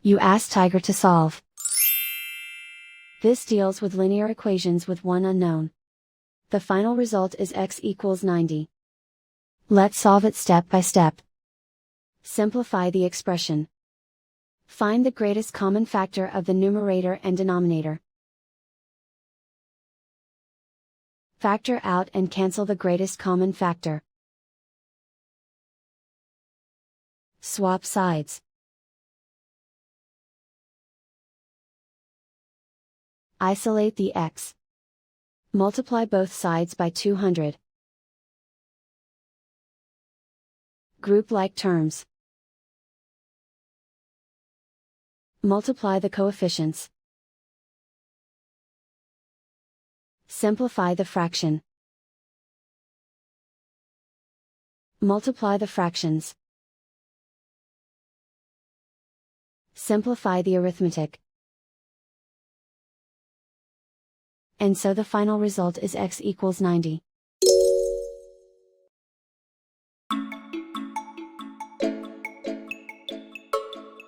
You ask Tiger to solve. This deals with linear equations with one unknown. The final result is x equals 90. Let's solve it step by step. Simplify the expression. Find the greatest common factor of the numerator and denominator. Factor out and cancel the greatest common factor. Swap sides. Isolate the x. Multiply both sides by 200. Group like terms. Multiply the coefficients. Simplify the fraction. Multiply the fractions. Simplify the arithmetic. And so the final result is x equals 90.